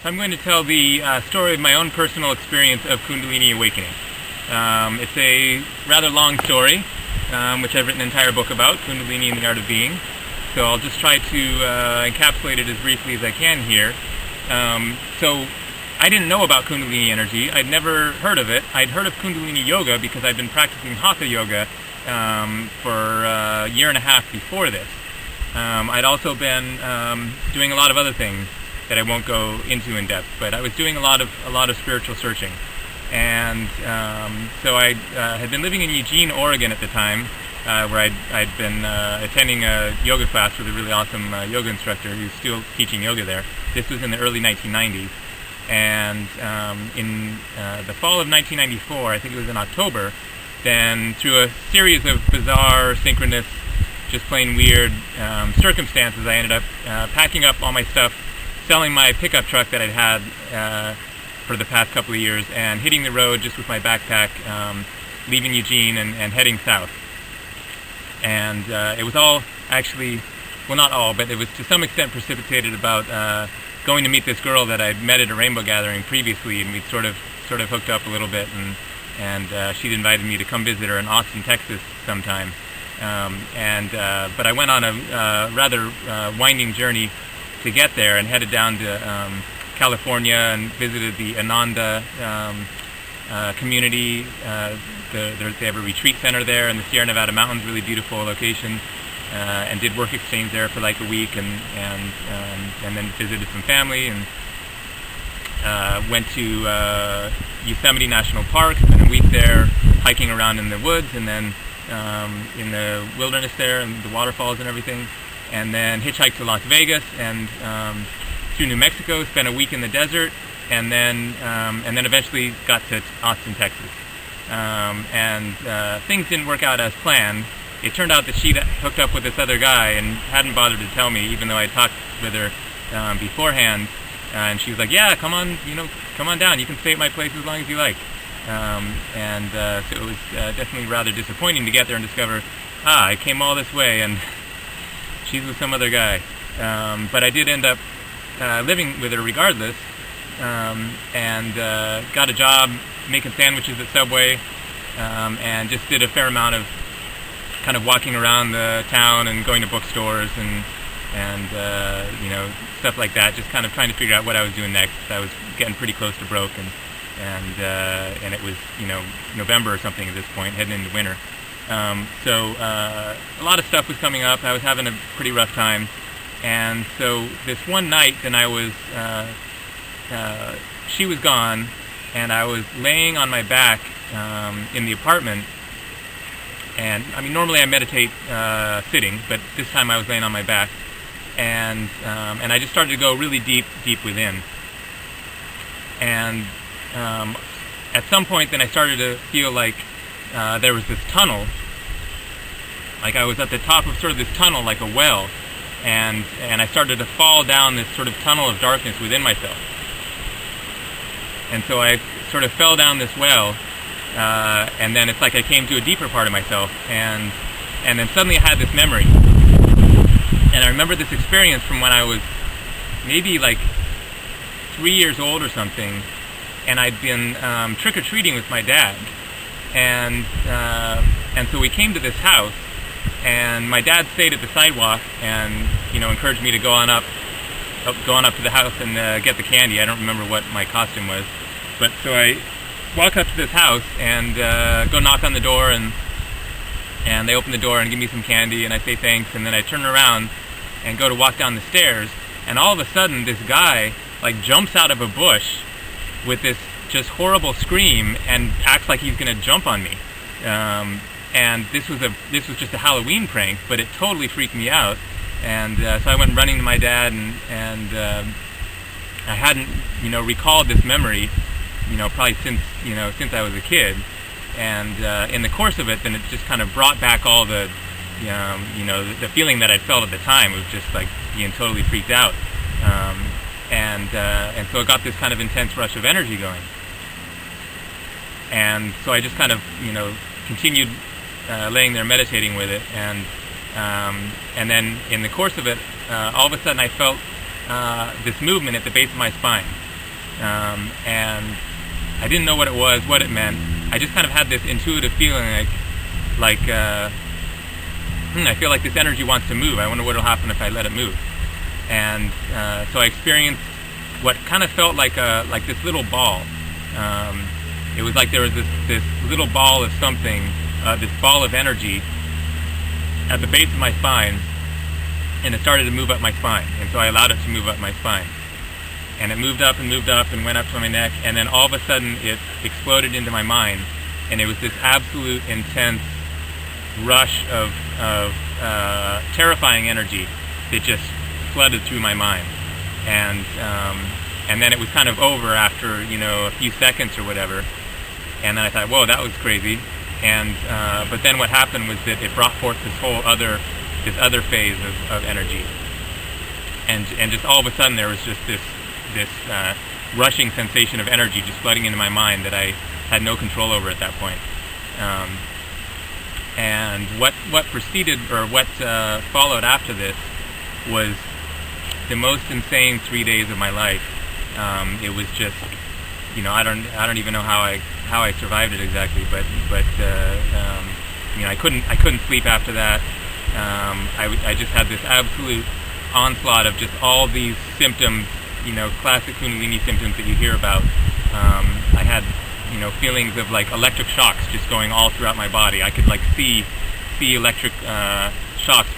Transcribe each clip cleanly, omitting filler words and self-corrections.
So I'm going to tell the story of my own personal experience of Kundalini awakening. It's a rather long story, which I've written an entire book about, Kundalini and the Art of Being. So I'll just try to encapsulate it as briefly as I can here. So I didn't know about Kundalini energy. I'd never heard of it. I'd heard of Kundalini yoga because I'd been practicing Hatha yoga for a year and a half before this. I'd also been doing a lot of other things that I won't go into in depth, but I was doing a lot of spiritual searching. And so I had been living in Eugene, Oregon at the time, where I'd been attending a yoga class with a really awesome yoga instructor who's still teaching yoga there. This was in the early 1990s. And in the fall of 1994, I think it was in October, then through a series of bizarre, synchronous, just plain weird circumstances, I ended up packing up all my stuff, selling my pickup truck that I'd had for the past couple of years, and hitting the road just with my backpack, leaving Eugene and heading south. And it was all actually, well, not all, but it was to some extent precipitated about going to meet this girl that I'd met at a rainbow gathering previously, and we'd sort of hooked up a little bit, and she'd invited me to come visit her in Austin, Texas sometime. But I went on a rather winding journey to get there, and headed down to California and visited the Ananda community. They have a retreat center there in the Sierra Nevada mountains, really beautiful location, and did work exchange there for like a week, and then visited some family, and went to Yosemite National Park, spent a week there hiking around in the woods, and then in the wilderness there and the waterfalls and everything, and then hitchhiked to Las Vegas and through New Mexico, spent a week in the desert, and then eventually got to Austin, Texas. Things didn't work out as planned. It turned out that she'd hooked up with this other guy and hadn't bothered to tell me, even though I talked with her beforehand. And she was like, "Yeah, come on down. You can stay at my place as long as you like." So it was definitely rather disappointing to get there and discover, I came all this way and she's with some other guy. But I did end up living with her regardless, and got a job making sandwiches at Subway, and just did a fair amount of kind of walking around the town and going to bookstores and stuff like that, just kind of trying to figure out what I was doing next. I was getting pretty close to broke, and it was November or something at this point, heading into winter. So a lot of stuff was coming up. I was having a pretty rough time, and so this one night, then I was she was gone, and I was laying on my back in the apartment. And I mean, normally I meditate sitting, but this time I was laying on my back, and I just started to go really deep within. And at some point, then I started to feel like there was this tunnel, like I was at the top of sort of this tunnel, like a well, and I started to fall down this sort of tunnel of darkness within myself. And so I sort of fell down this well. And then it's like I came to a deeper part of myself, and then suddenly I had this memory, and I remember this experience from when I was maybe like 3 years old or something, and I'd been trick-or-treating with my dad, and so we came to this house, and my dad stayed at the sidewalk and encouraged me to go on up to the house and get the candy. I don't remember what my costume was, but so I walk up to this house and go knock on the door, and they open the door and give me some candy, and I say thanks, and then I turn around and go to walk down the stairs, and all of a sudden this guy like jumps out of a bush with this just horrible scream and acts like he's gonna jump on me. And this was just a Halloween prank, but it totally freaked me out, and so I went running to my dad, and I hadn't recalled this memory probably since I was a kid, and in the course of it, then it just kind of brought back all the the feeling that I'd felt at the time of just like being totally freaked out, and so it got this kind of intense rush of energy going, and so I just kind of continued laying there meditating with it, and then in the course of it, all of a sudden I felt this movement at the base of my spine. and I didn't know what it was, what it meant. I just kind of had this intuitive feeling I feel like this energy wants to move. I wonder what will happen if I let it move. And so I experienced what kind of felt like this little ball. It was like there was this little ball of something, this ball of energy at the base of my spine, and it started to move up my spine. And so I allowed it to move up my spine. And it moved up and went up to my neck, and then all of a sudden it exploded into my mind, and it was this absolute intense rush of terrifying energy that just flooded through my mind. And then it was kind of over after, a few seconds or whatever. And then I thought, whoa, that was crazy. And but then what happened was that it brought forth this other phase of energy. And just all of a sudden there was just this rushing sensation of energy just flooding into my mind that I had no control over at that point. And what preceded, or what followed after this, was the most insane 3 days of my life. It was just, I don't even know how I survived it exactly, but I couldn't sleep after that. I just had this absolute onslaught of just all these symptoms, classic Kundalini symptoms that you hear about. I had, feelings of like electric shocks just going all throughout my body. I could see electric shocks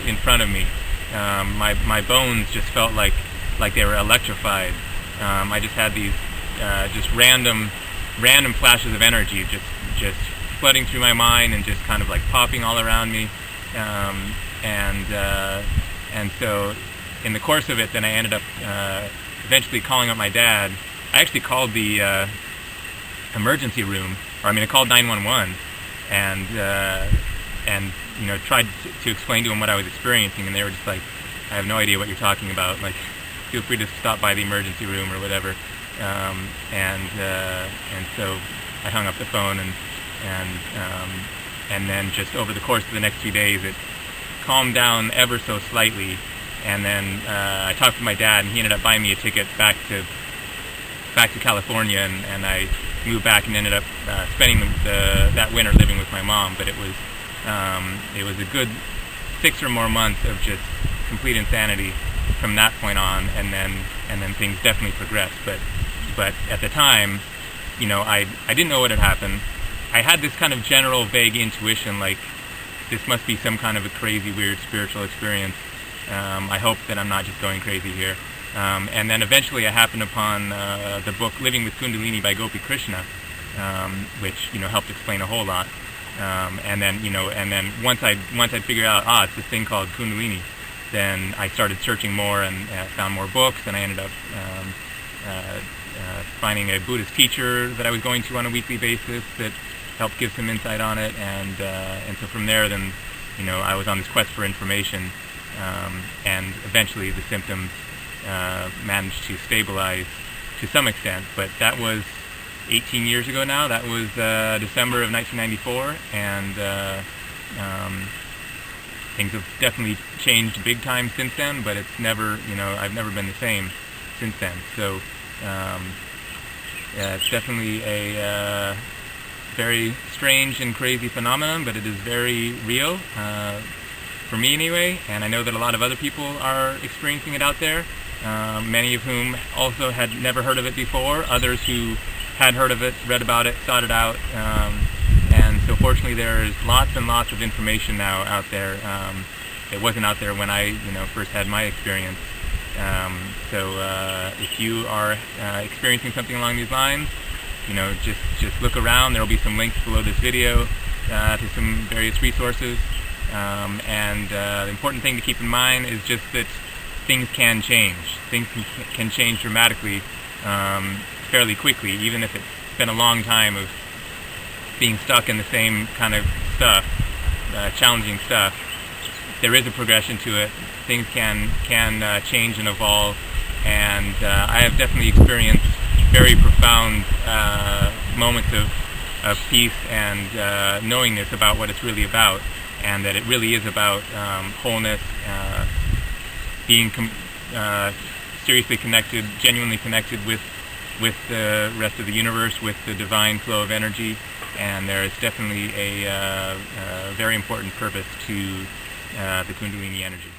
in front of me. My bones just felt like they were electrified. I just had these just random flashes of energy just flooding through my mind and just kind of like popping all around me. And so in the course of it, then I ended up eventually calling up my dad. I actually called the emergency room, I called 911 and tried to explain to them what I was experiencing, and they were just like, I have no idea what you're talking about, like, feel free to stop by the emergency room or whatever. And so I hung up the phone, and then just over the course of the next 2 days it calmed down ever so slightly. And then I talked to my dad, and he ended up buying me a ticket back to California, and I moved back and ended up spending that winter living with my mom. But it was a good 6 or more months of just complete insanity from that point on, and then things definitely progressed. But at the time, I didn't know what had happened. I had this kind of general vague intuition, like this must be some kind of a crazy, weird spiritual experience. I hope that I'm not just going crazy here. And then eventually I happened upon the book Living with Kundalini by Gopi Krishna, which helped explain a whole lot. And then once I'd figured out, it's this thing called Kundalini, then I started searching more and found more books, and I ended up finding a Buddhist teacher that I was going to on a weekly basis that helped give some insight on it, and so from there, then I was on this quest for information, and eventually the symptoms managed to stabilize to some extent. But that was 18 years ago now. That was December of 1994, and things have definitely changed big time since then, but it's never, I've never been the same since then. So it's definitely a very strange and crazy phenomenon, but it is very real, for me anyway, and I know that a lot of other people are experiencing it out there, many of whom also had never heard of it before, others who had heard of it, read about it, sought it out, and so fortunately there is lots and lots of information now out there that wasn't out there when I first had my experience. So if you are experiencing something along these lines, just look around. There will be some links below this video to some various resources. And the important thing to keep in mind is just that things can change. Things can change dramatically, fairly quickly, even if it's been a long time of being stuck in the same kind of stuff, challenging stuff. There is a progression to it. Things can change and evolve, and I have definitely experienced very profound moments of peace and knowingness about what it's really about, and that it really is about wholeness, being seriously connected, genuinely connected with the rest of the universe, with the divine flow of energy, and there is definitely a very important purpose to the Kundalini energy.